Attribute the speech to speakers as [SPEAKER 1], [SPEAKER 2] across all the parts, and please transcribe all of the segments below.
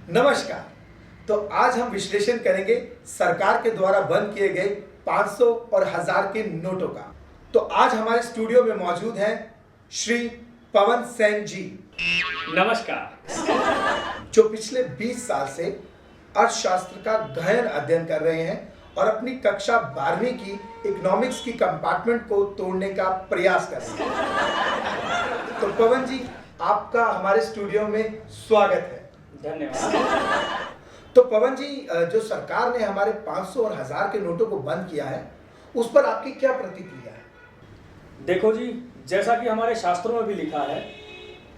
[SPEAKER 1] नमस्कार। तो आज हम विश्लेषण करेंगे सरकार के द्वारा बंद किए गए 500 और 1000 के नोटों का। तो आज हमारे स्टूडियो में मौजूद हैं श्री पवन सेन जी।
[SPEAKER 2] नमस्कार।
[SPEAKER 1] जो पिछले 20 साल से अर्थशास्त्र का गहन अध्ययन कर रहे हैं और अपनी कक्षा 12वीं की इकोनॉमिक्स की कंपार्टमेंट को तोड़ने का प्रयास कर रहे हैं। तो पवन जी, आपका हमारे स्टूडियो में स्वागत है।
[SPEAKER 2] धन्यवाद।
[SPEAKER 1] तो पवन जी, जो सरकार ने हमारे 500 और 1000 के नोटों को बंद किया है, उस पर आपकी क्या प्रतिक्रिया है?
[SPEAKER 2] देखो जी, जैसा कि हमारे शास्त्रों में भी लिखा है,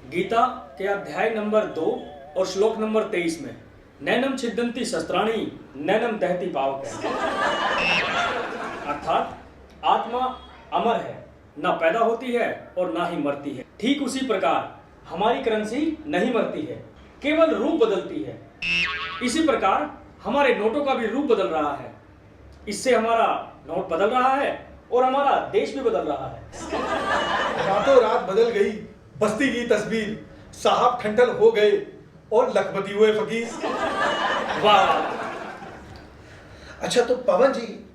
[SPEAKER 2] गीता के अध्याय नंबर 2 और श्लोक नंबर 23 में नैनम छिद्दन्ति शस्त्राणि नैनम दहति पावक है। अर्थात आत्मा अमर है, ना पैदा होती है और ना ही मरती है। ठीक उसी प्रकार हमारी करेंसी नहीं मरती है, केवल रूप बदलती है। इसी प्रकार हमारे नोटों का भी रूप बदल रहा है। इससे हमारा नोट बदल रहा है और हमारा देश भी बदल रहा है।
[SPEAKER 1] रातों रात बदल गई बस्ती की तस्वीर, साहब ठंडल हो गए और लखपति हुए फकीर।
[SPEAKER 2] वाह।
[SPEAKER 1] अच्छा, तो पवन जी,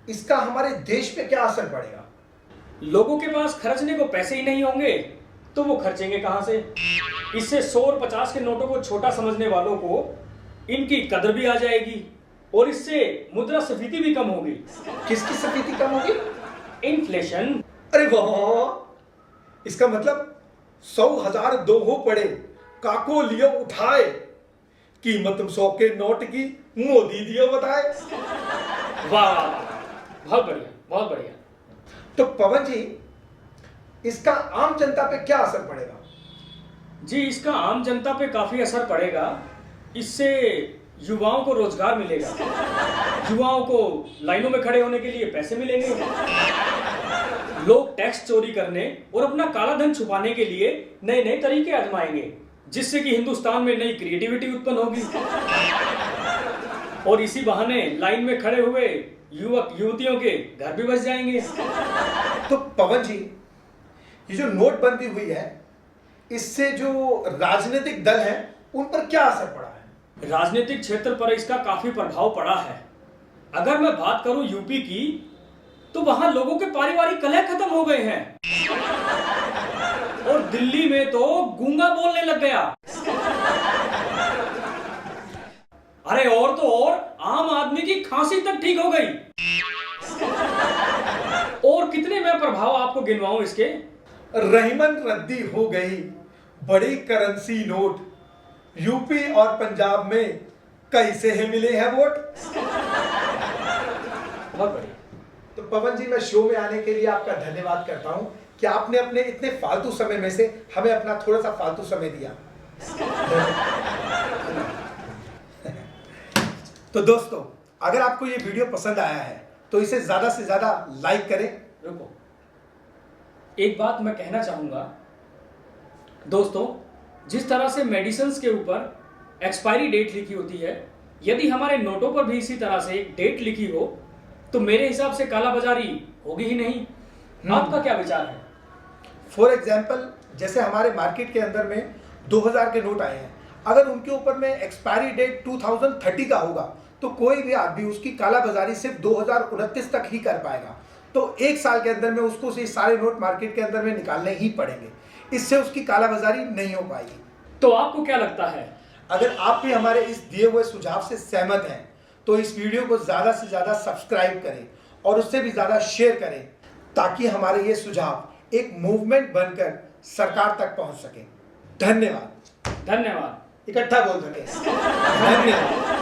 [SPEAKER 1] इसका हमारे देश पे क्या असर पड़ेगा?
[SPEAKER 2] लोगों के पास खर्चने को पैसे ही नहीं होंगे तो वो खर्चेंगे कहां से? इससे 100 और 50 के नोटों को छोटा समझने वालों को इनकी कदर भी आ जाएगी और इससे मुद्रास्फीति भी कम होगी।
[SPEAKER 1] किसकी स्फीति कम होगी?
[SPEAKER 2] इन्फ्लेशन।
[SPEAKER 1] अरे वाह, इसका मतलब 100 1000 दोहो पड़े काको लियो उठाए, कीमत 100 के नोट की मोदी दियो बताए।
[SPEAKER 2] वाह, बहुत बढ़िया, बहुत बढ़िया।
[SPEAKER 1] तो पवन जी, इसका आम जनता पे क्या असर पड़ेगा?
[SPEAKER 2] जी, इसका आम जनता पे काफी असर पड़ेगा। इससे युवाओं को रोजगार मिलेगा, युवाओं को लाइनों में खड़े होने के लिए पैसे मिलेंगे, लोग टैक्स चोरी करने और अपना काला धन छुपाने के लिए नए नए तरीके आजमाएंगे, जिससे कि हिंदुस्तान में नई क्रिएटिविटी उत्पन्न होगी और इसी बहाने लाइन में खड़े हुए युवक युवतियों के घर भी बस जाएंगे।
[SPEAKER 1] तो पवन जी, ये जो नोटबंदी हुई है, इससे जो राजनीतिक दल हैं उन पर क्या असर पड़ा है?
[SPEAKER 2] राजनीतिक क्षेत्र पर इसका काफी प्रभाव पड़ा है। अगर मैं बात करूं यूपी की, तो वहां लोगों के पारिवारिक कलह खत्म हो गए हैं और दिल्ली में तो गूंगा बोलने लग गया। अरे और तो और आम आदमी की खांसी तक ठीक हो गई। और कितने मैं प्रभाव आपको गिनवाऊं इसके?
[SPEAKER 1] रहीमन रद्दी हो गई, बड़ी करेंसी नोट, यूपी और पंजाब में कैसे है मिले हैं वोट।
[SPEAKER 2] बहुत बढ़िया।
[SPEAKER 1] तो पवन जी, मैं शो में आने के लिए आपका धन्यवाद करता हूं कि आपने अपने इतने फालतू समय में से हमें अपना थोड़ा सा फालतू समय दिया। तो दोस्तों, अगर आपको ये वीडियो पसंद आया है तो इसे ज्यादा से ज्यादा लाइक करें।
[SPEAKER 2] रुको, एक बात मैं कहना चाहूंगा दोस्तों, जिस तरह से मेडिसिन्स के ऊपर एक्सपायरी डेट लिखी होती है, यदि हमारे नोटों पर भी इसी तरह से एक डेट लिखी हो तो मेरे हिसाब से कालाबाजारी होगी ही नहीं। आपका क्या विचार है?
[SPEAKER 1] फॉर एग्जाम्पल, जैसे हमारे मार्केट के अंदर में 2000 के नोट आए हैं, अगर उनके ऊपर में एक्सपायरी डेट 2030 का होगा तो कोई भी आदमी उसकी कालाबाजारी सिर्फ 2029 तक ही कर पाएगा। तो एक साल के अंदर में उसको ये सारे नोट मार्केट के अंदर में निकालने ही पड़ेंगे, इससे उसकी कालाबाजारी नहीं हो पाएगी।
[SPEAKER 2] तो आपको क्या लगता है?
[SPEAKER 1] अगर आप भी हमारे इस दिए हुए सुझाव से सहमत हैं तो इस वीडियो को ज़्यादा से ज़्यादा सब्सक्राइब करें और उससे भी ज़्यादा शेयर करें, ताकि हमारे ये सुझाव एक मूवमेंट बनकर सरकार तक पहुंच सके। धन्यवाद।
[SPEAKER 2] धन्यवाद।
[SPEAKER 1] इकट्ठा बोल सके। धन्यवाद।